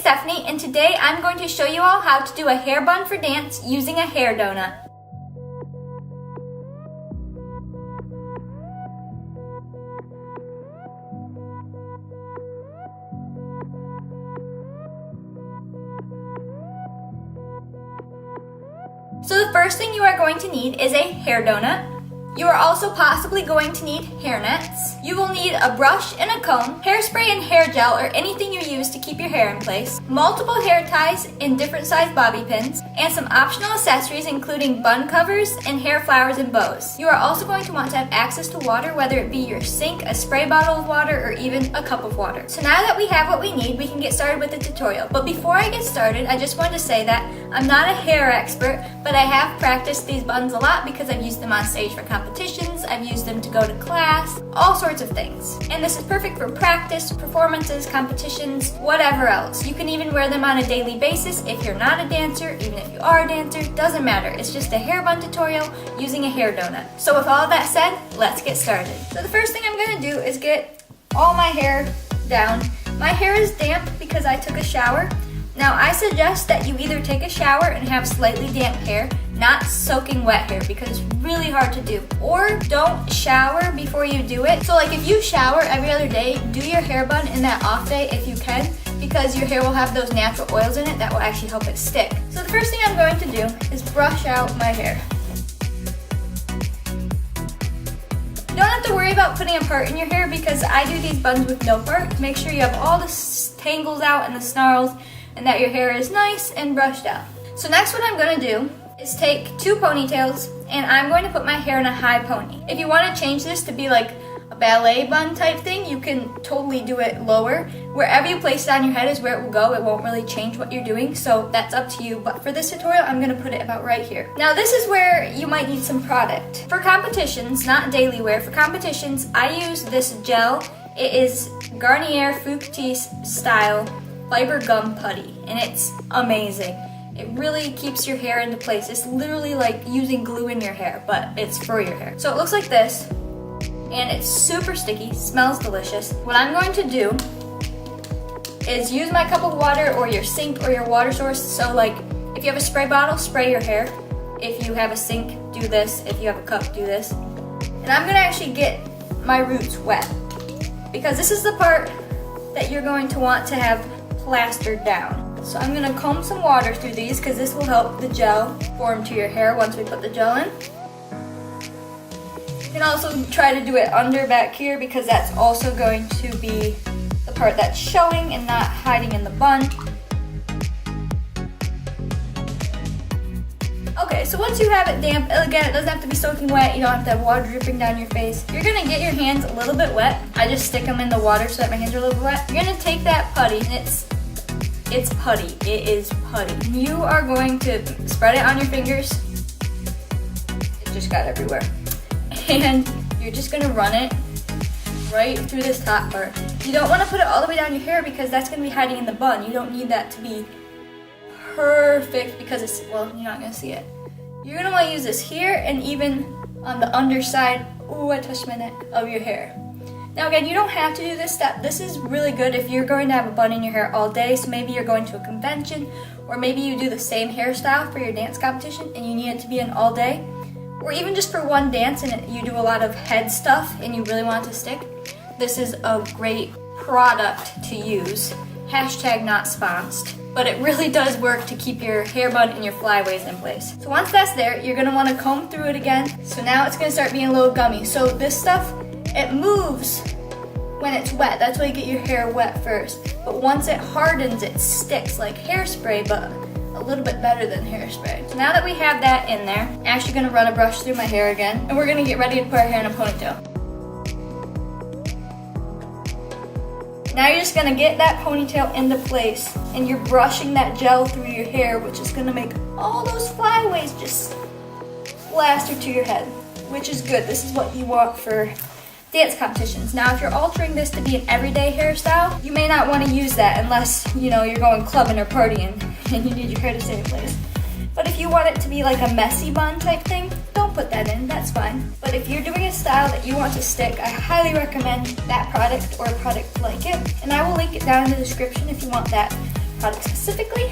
Stephanie, and today I'm going to show you all how to do a hair bun for dance using a hair donut. So the first thing you are going to need is a hair donut. You are also possibly going to need hair nets. You will need a brush and a comb, hairspray and hair gel or anything you use to keep your hair in place, multiple hair ties in different size bobby pins, and some optional accessories including bun covers and hair flowers and bows. You are also going to want to have access to water, whether it be your sink, a spray bottle of water, or even a cup of water. So now that we have what we need, we can get started with the tutorial. But before I get started, I just wanted to say that I'm not a hair expert, but I have practiced these buns a lot because I've used them on stage for competitions, I've used them to go to class, all sorts of things. And this is perfect for practice, performances, competitions, whatever else. You can even wear them on a daily basis if you're not a dancer, even if you are a dancer, doesn't matter. It's just a hair bun tutorial using a hair donut. So with all of that said, let's get started. So the first thing I'm gonna do is get all my hair down. My hair is damp because I took a shower. Now I suggest that you either take a shower and have slightly damp hair, not soaking wet hair because it's really hard to do, or don't shower before you do it. So like if you shower every other day, do your hair bun in that off day if you can, because your hair will have those natural oils in it that will actually help it stick. So the first thing I'm going to do is brush out my hair. You don't have to worry about putting a part in your hair because I do these buns with no part. Make sure you have all the tangles out and the snarls and that your hair is nice and brushed out. So next what I'm gonna do is take two ponytails and I'm going to put my hair in a high pony. If you wanna change this to be like a ballet bun type thing, you can totally do it lower. Wherever you place it on your head is where it will go. It won't really change what you're doing, so that's up to you. But for this tutorial, I'm gonna put it about right here. Now this is where you might need some product. For competitions, not daily wear, for competitions, I use this gel. It is Garnier Fructis style fiber gum putty, and it's amazing. It really keeps your hair into place. It's literally like using glue in your hair, but it's for your hair. So it looks like this, and it's super sticky, smells delicious. What I'm going to do is use my cup of water or your sink or your water source. So like if you have a spray bottle, spray your hair. If you have a sink, do this. If you have a cup, do this. And I'm gonna actually get my roots wet because this is the part that you're going to want to have plastered down. So I'm gonna comb some water through these because this will help the gel form to your hair once we put the gel in. You can also try to do it under back here because that's also going to be the part that's showing and not hiding in the bun. Okay, so once you have it damp, again, it doesn't have to be soaking wet, you don't have to have water dripping down your face. You're gonna get your hands a little bit wet. I just stick them in the water so that my hands are a little bit wet. You're gonna take that putty, and it's putty, it is putty. You are going to spread it on your fingers. It just got everywhere. And you're just gonna run it right through this top part. You don't wanna put it all the way down your hair because that's gonna be hiding in the bun. You don't need that to be perfect because it's, well, you're not gonna see it. You're gonna wanna use this here and even on the underside, ooh, I touched my neck, of your hair. Now again, you don't have to do this step. This is really good if you're going to have a bun in your hair all day, so maybe you're going to a convention, or maybe you do the same hairstyle for your dance competition and you need it to be in all day, or even just for one dance and you do a lot of head stuff and you really want it to stick. This is a great product to use. Hashtag not sponsored. But it really does work to keep your hair bun and your flyaways in place. So once that's there, you're gonna wanna comb through it again. So now it's gonna start being a little gummy. So this stuff, it moves when it's wet. That's why you get your hair wet first. But once it hardens, it sticks like hairspray, but a little bit better than hairspray. So now that we have that in there, I'm actually gonna run a brush through my hair again, and we're gonna get ready to put our hair in a ponytail. Now you're just gonna get that ponytail into place and you're brushing that gel through your hair, which is gonna make all those flyaways just plaster to your head, which is good. This is what you want for dance competitions. Now, if you're altering this to be an everyday hairstyle, you may not wanna use that unless, you know, you're going clubbing or partying and you need your hair to stay in place. But if you want it to be like a messy bun type thing, don't put that in, that's fine. But if you're doing a style that you want to stick, I highly recommend that product or a product like it. And I will link it down in the description if you want that product specifically.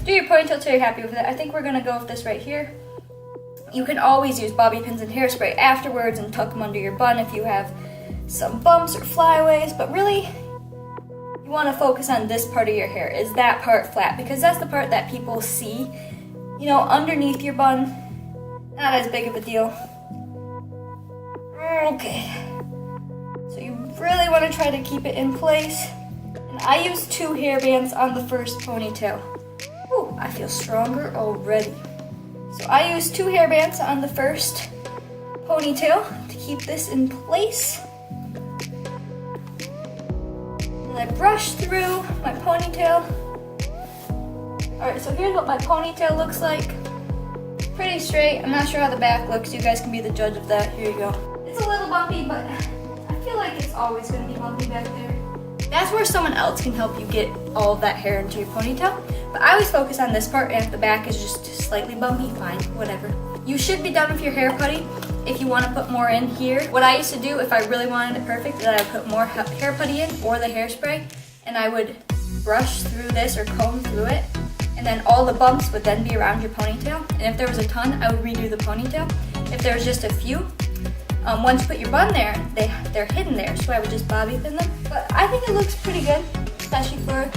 Do your ponytail till you're happy with it. I think we're gonna go with this right here. You can always use bobby pins and hairspray afterwards and tuck them under your bun if you have some bumps or flyaways, but really, you wanna focus on this part of your hair. Is that part flat? Because that's the part that people see, you know, underneath your bun. Not as big of a deal. Okay. So you really wanna try to keep it in place. And I use 2 hair bands on the first ponytail. Ooh, I feel stronger already. So I use 2 hair bands on the first ponytail to keep this in place. And I brush through my ponytail. Alright, so here's what my ponytail looks like. Pretty straight. I'm not sure how the back looks. You guys can be the judge of that. Here you go. It's a little bumpy, but I feel like it's always going to be bumpy back there. That's where someone else can help you get all of that hair into your ponytail. But I always focus on this part, and if the back is just slightly bumpy, fine, whatever. You should be done with your hair putty if you want to put more in here. What I used to do if I really wanted it perfect is that I would put more hair putty in or the hairspray, and I would brush through this or comb through it, and then all the bumps would then be around your ponytail. And if there was a ton, I would redo the ponytail. If there was just a few, once you put your bun there, they're hidden there, so I would just bobby pin them. But I think it looks pretty good, especially for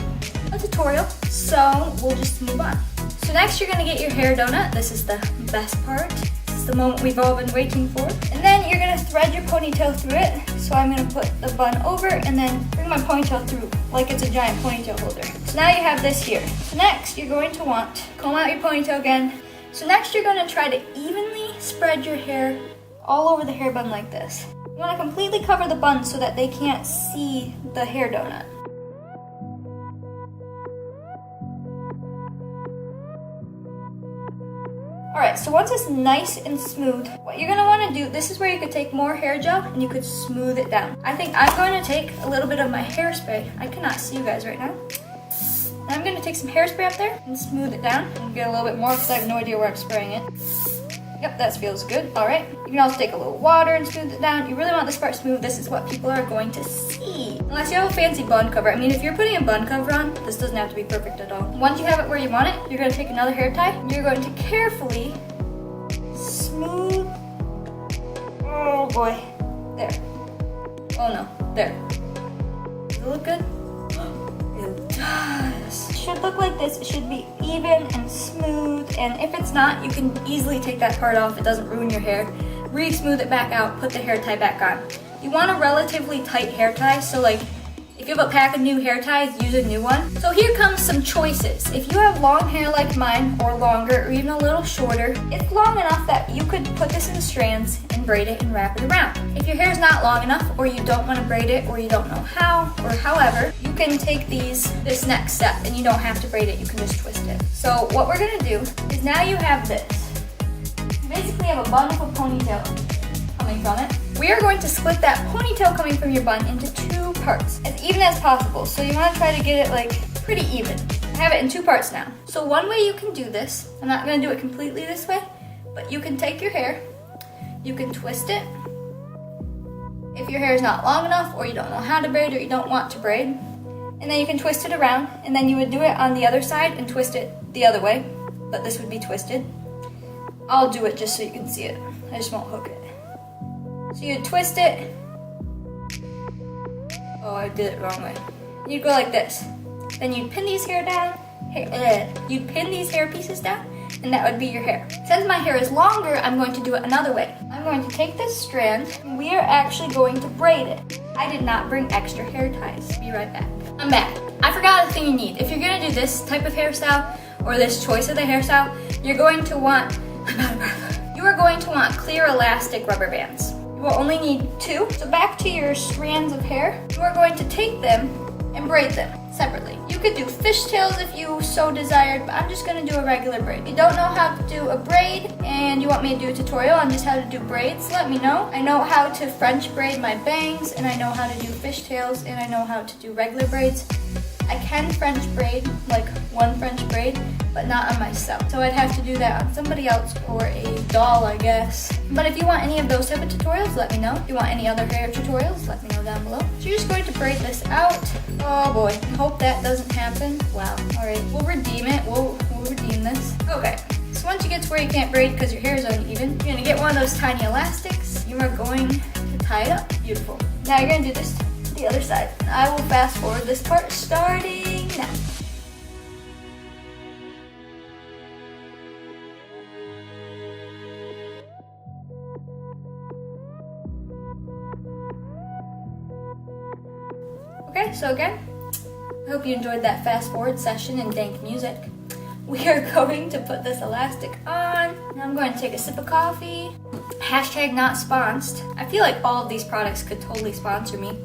a tutorial, so we'll just move on. So next you're gonna get your hair donut. This is the best part. This is the moment we've all been waiting for. And then you're gonna thread your ponytail through it. So I'm gonna put the bun over and then bring my ponytail through like it's a giant ponytail holder. So now you have this here. So next you're going to want to comb out your ponytail again. So next you're gonna try to evenly spread your hair all over the hair bun like this. You wanna completely cover the bun so that they can't see the hair donut. Alright, so once it's nice and smooth, what you're gonna wanna do, this is where you could take more hair gel and you could smooth it down. I think I'm going to take a little bit of my hairspray. I cannot see you guys right now. And I'm gonna take some hairspray up there and smooth it down and get a little bit more because I have no idea where I'm spraying it. Yep, that feels good. Alright, you can also take a little water and smooth it down. You really want this part smooth. This is what people are going to see. Unless you have a fancy bun cover. I mean, if you're putting a bun cover on, this doesn't have to be perfect at all. Once you have it where you want it, you're going to take another hair tie. And you're going to carefully smooth. Oh boy. There. Oh no. There. Does it look good? It does. It should look like this. It should be even and smooth. And if it's not, you can easily take that part off. It doesn't ruin your hair. Re-smooth it back out. Put the hair tie back on. You want a relatively tight hair tie. So like, if you have a pack of new hair ties, use a new one. So here comes some choices. If you have long hair like mine, or longer, or even a little shorter, it's long enough that you could put this in strands and braid it and wrap it around. If your hair is not long enough, or you don't want to braid it, or you don't know how, or however, you can take this next step, and you don't have to braid it, you can just twist it. So what we're gonna do is now you have this. You basically have a bun with a ponytail coming from it. We are going to split that ponytail coming from your bun into 2 parts, as even as possible. So you want to try to get it like pretty even. I have it in 2 parts now. So one way you can do this, I'm not going to do it completely this way, but you can take your hair, you can twist it. If your hair is not long enough, or you don't know how to braid, or you don't want to braid, and then you can twist it around, and then you would do it on the other side and twist it the other way, but this would be twisted. I'll do it just so you can see it. I just won't hook it. So you'd twist it. Oh, I did it the wrong way. You'd go like this. Then you'd pin these hair down. You'd pin these hair pieces down, and that would be your hair. Since my hair is longer, I'm going to do it another way. I'm going to take this strand, and we are actually going to braid it. I did not bring extra hair ties. Be right back. I'm back. I forgot a thing you need. If you're gonna do this type of hairstyle, or this choice of the hairstyle, you're going to want, I'm out of breath. You are going to want clear elastic rubber bands. You will only need 2. So back to your strands of hair, you are going to take them and braid them separately. You could do fishtails if you so desired, but I'm just gonna do a regular braid. If you don't know how to do a braid and you want me to do a tutorial on just how to do braids, let me know. I know how to French braid my bangs, and I know how to do fishtails, and I know how to do regular braids. I can French braid, like one French braid, but not on myself. So I'd have to do that on somebody else or a doll, I guess. But if you want any of those type of tutorials, let me know. If you want any other hair tutorials, let me know down below. So you're just going to braid this out. Oh boy, I hope that doesn't happen. Wow, all right, we'll redeem it. We'll redeem this. Okay, so once you get to where you can't braid because your hair is uneven, you're gonna get one of those tiny elastics. You are going to tie it up. Beautiful. Now you're gonna do this to the other side. I will fast forward this part starting now. Okay, so again, I hope you enjoyed that fast forward session in dank music. We are going to put this elastic on. Now I'm going to take a sip of coffee. Hashtag not sponsored. I feel like all of these products could totally sponsor me.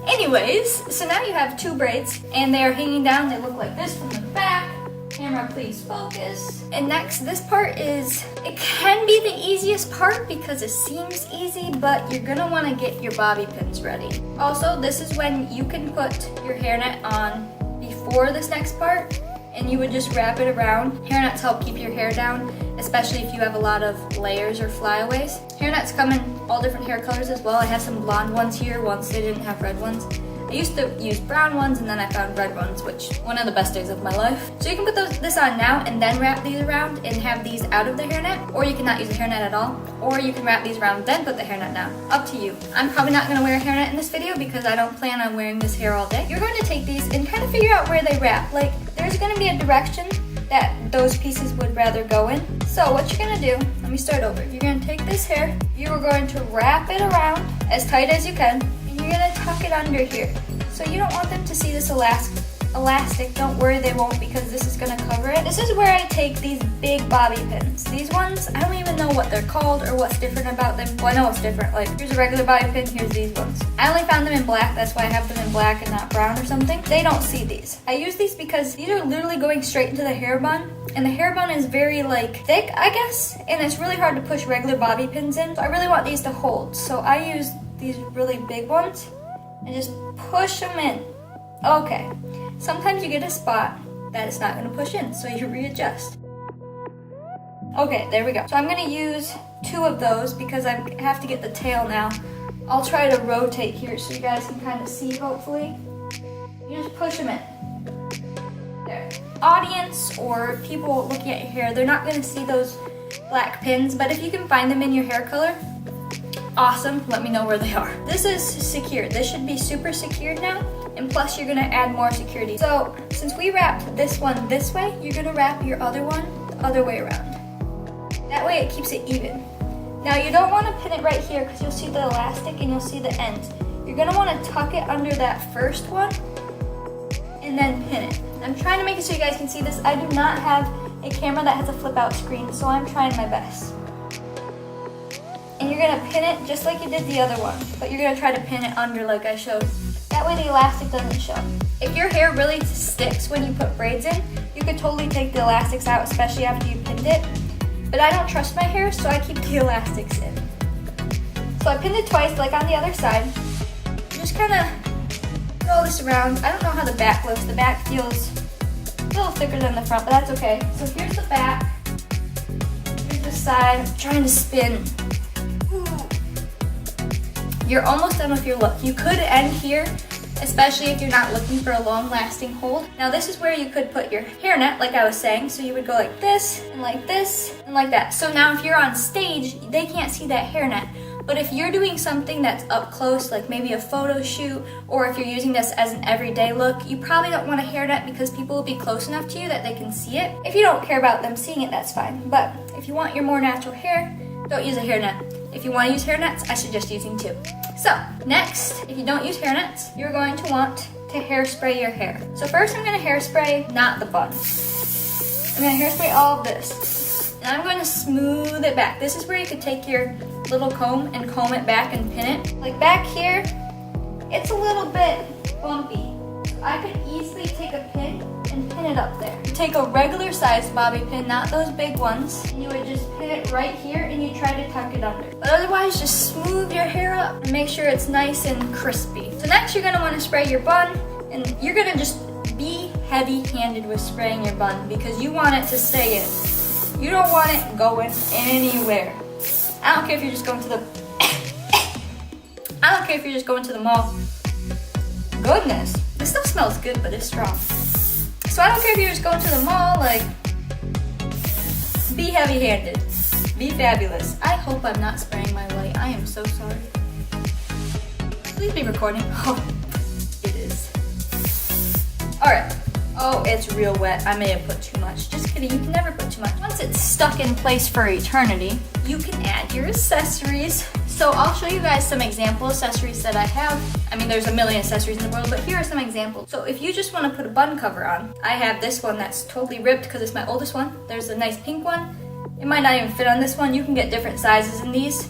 Anyways, so now you have two braids and they are hanging down. They look like this from the back. Camera, please focus. And next, this part it can be the easiest part because it seems easy, but you're gonna wanna get your bobby pins ready. Also, this is when you can put your hairnet on before this next part, and you would just wrap it around. Hairnets help keep your hair down, especially if you have a lot of layers or flyaways. Hairnets come in all different hair colors as well. I have some blonde ones here once they didn't have red ones. I used to use brown ones and then I found red ones, which one of the best days of my life. So you can put this on now and then wrap these around and have these out of the hairnet, or you can not use the hairnet at all, or you can wrap these around then put the hairnet down. Up to you. I'm probably not gonna wear a hairnet in this video because I don't plan on wearing this hair all day. You're going to take these and kind of figure out where they wrap. Like, there's gonna be a direction that those pieces would rather go in. So what you're gonna do, let me start over. You're gonna take this hair, you are going to wrap it around as tight as you can, and you're gonna tuck it under here. So you don't want them to see this elastic. Don't worry, they won't, because this is gonna cover it. This is where I take these big bobby pins. These ones, I don't even know what they're called or what's different about them. Well, I know what's different. Like, here's a regular bobby pin, here's these ones. I only found them in black, that's why I have them in black and not brown or something. They don't see these. I use these because these are literally going straight into the hair bun, and the hair bun is very like thick, I guess, and it's really hard to push regular bobby pins in. So I really want these to hold. So I use these really big ones and just push them in. Okay. Sometimes you get a spot that it's not gonna push in, so you readjust. Okay, there we go. So I'm gonna use two of those because I have to get the tail now. I'll try to rotate here so you guys can kind of see, hopefully. You just push them in. There. Audience or people looking at your hair, they're not gonna see those black pins, but if you can find them in your hair color, awesome, let me know where they are. This is secured. This should be super secured now, and plus you're gonna add more security. So since we wrapped this one this way, you're gonna wrap your other one the other way around. That way it keeps it even. Now you don't wanna pin it right here because you'll see the elastic and you'll see the ends. You're gonna wanna tuck it under that first one and then pin it. I'm trying to make it so you guys can see this. I do not have a camera that has a flip out screen, so I'm trying my best. And you're gonna pin it just like you did the other one, but you're gonna try to pin it under like I showed. That way the elastic doesn't show. If your hair really sticks when you put braids in, you could totally take the elastics out, especially after you pinned it. But I don't trust my hair, so I keep the elastics in. So I pinned it twice, like on the other side. Just kind of roll this around. I don't know how the back looks. The back feels a little thicker than the front, but that's okay. So here's the back. Here's the side. I'm trying to spin. You're almost done with your look. You could end here, especially if you're not looking for a long-lasting hold. Now this is where you could put your hairnet, like I was saying. So you would go like this, and like this, and like that. So now if you're on stage, they can't see that hairnet. But if you're doing something that's up close, like maybe a photo shoot, or if you're using this as an everyday look, you probably don't want a hairnet because people will be close enough to you that they can see it. If you don't care about them seeing it, that's fine. But if you want your more natural hair, don't use a hairnet. If you want to use hairnets, I suggest using two. So next, if you don't use hairnets, you're going to want to hairspray your hair. So first I'm going to hairspray, not the bun. I'm going to hairspray all of this. And I'm going to smooth it back. This is where you could take your little comb and comb it back and pin it. Like back here, it's a little bit bumpy. I could easily take a pin and pin it up there. You take a regular sized bobby pin, not those big ones, and you would just pin it right here and you try to tuck it under. But otherwise, just smooth your hair up and make sure it's nice and crispy. So next you're gonna wanna spray your bun, and you're gonna just be heavy-handed with spraying your bun because you want it to stay in. You don't want it going anywhere. I don't care if you're just going to the I don't care if you're just going to the mall. Goodness, this stuff smells good, but it's strong. So I don't care if you're just going to the mall, like, be heavy-handed. Be fabulous. I hope I'm not spraying my light. I am so sorry. Please be recording. Oh, it is. Alright. Oh, it's real wet. I may have put too much. Just kidding, you can never put too much. Once it's stuck in place for eternity, you can add your accessories. So I'll show you guys some example accessories that I have. I mean, there's a million accessories in the world, but here are some examples. So if you just want to put a bun cover on, I have this one that's totally ripped because it's my oldest one. There's a nice pink one. It might not even fit on this one. You can get different sizes in these.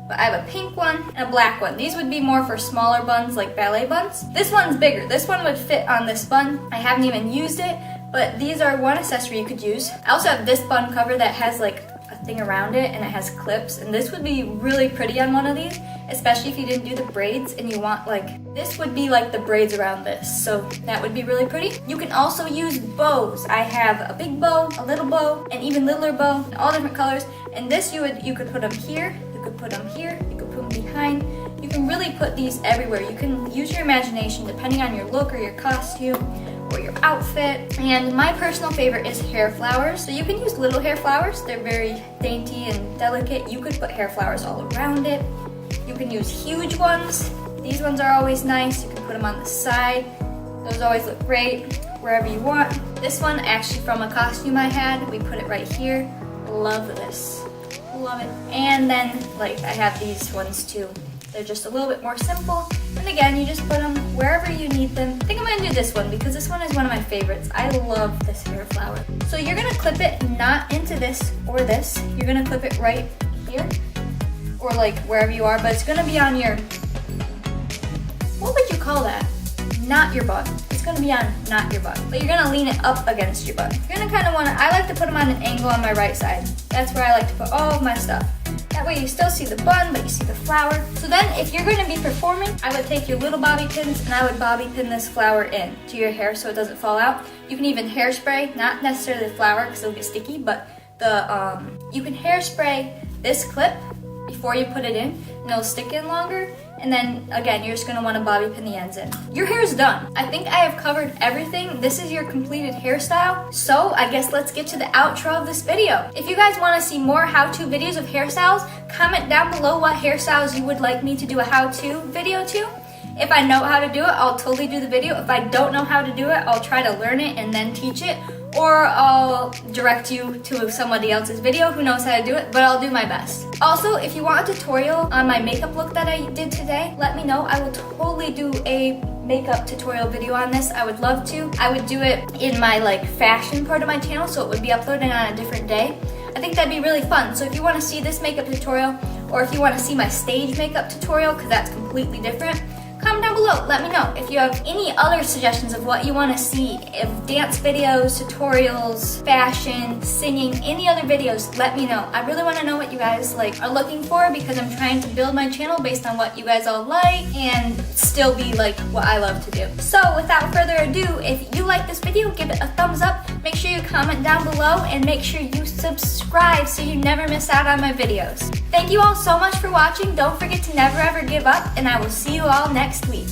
But I have a pink one and a black one. These would be more for smaller buns, like ballet buns. This one's bigger. This one would fit on this bun. I haven't even used it, but these are one accessory you could use. I also have this bun cover that has like a thing around it and it has clips, and this would be really pretty on one of these, especially if you didn't do the braids and you want this would be like the braids around this, so that would be really pretty. You can also use bows. I have a big bow, a little bow, an even littler bow, in all different colors, and this you could put them here, you could put them here, you could put them behind. You can really put these everywhere. You can use your imagination depending on your look or your costume or your outfit. And my personal favorite is hair flowers. So you can use little hair flowers. They're very dainty and delicate. You could put hair flowers all around it. You can use huge ones. These ones are always nice. You can put them on the side. Those always look great wherever you want. This one actually from a costume I had. We put it right here. Love this. Love it. And then I have these ones too. They're just a little bit more simple. And again, you just put them wherever you need them. I think I'm gonna do this one because this one is one of my favorites. I love this hair flower. So you're gonna clip it not into this or this. You're gonna clip it right here or wherever you are, but it's gonna be on your, what would you call that? Not your butt. It's gonna be on not your butt. But you're gonna lean it up against your butt. You're gonna kinda wanna, I like to put them on an angle on my right side. That's where I like to put all of my stuff. That way you still see the bun, but you see the flower. So then if you're gonna be performing, I would take your little bobby pins and I would bobby pin this flower in to your hair so it doesn't fall out. You can even hairspray, not necessarily the flower because it'll get sticky, but you can hairspray this clip before you put it in and it'll stick in longer. And then again, you're just gonna wanna bobby pin the ends in. Your hair is done. I think I have covered everything. This is your completed hairstyle. So I guess let's get to the outro of this video. If you guys wanna see more how-to videos of hairstyles, comment down below what hairstyles you would like me to do a how-to video to. If I know how to do it, I'll totally do the video. If I don't know how to do it, I'll try to learn it and then teach it. Or I'll direct you to somebody else's video who knows how to do it, but I'll do my best. Also, if you want a tutorial on my makeup look that I did today, let me know. I will totally do a makeup tutorial video on this. I would love to. I would do it in my fashion part of my channel, so it would be uploaded on a different day. I think that'd be really fun. So if you want to see this makeup tutorial, or if you want to see my stage makeup tutorial, because that's completely different, comment down below, let me know. If you have any other suggestions of what you want to see, if dance videos, tutorials, fashion, singing, any other videos, let me know. I really want to know what you guys are looking for because I'm trying to build my channel based on what you guys all like and still be what I love to do. So without further ado, if you like this video, give it a thumbs up. Make sure you comment down below and make sure you subscribe so you never miss out on my videos. Thank you all so much for watching. Don't forget to never ever give up, and I will see you all next week.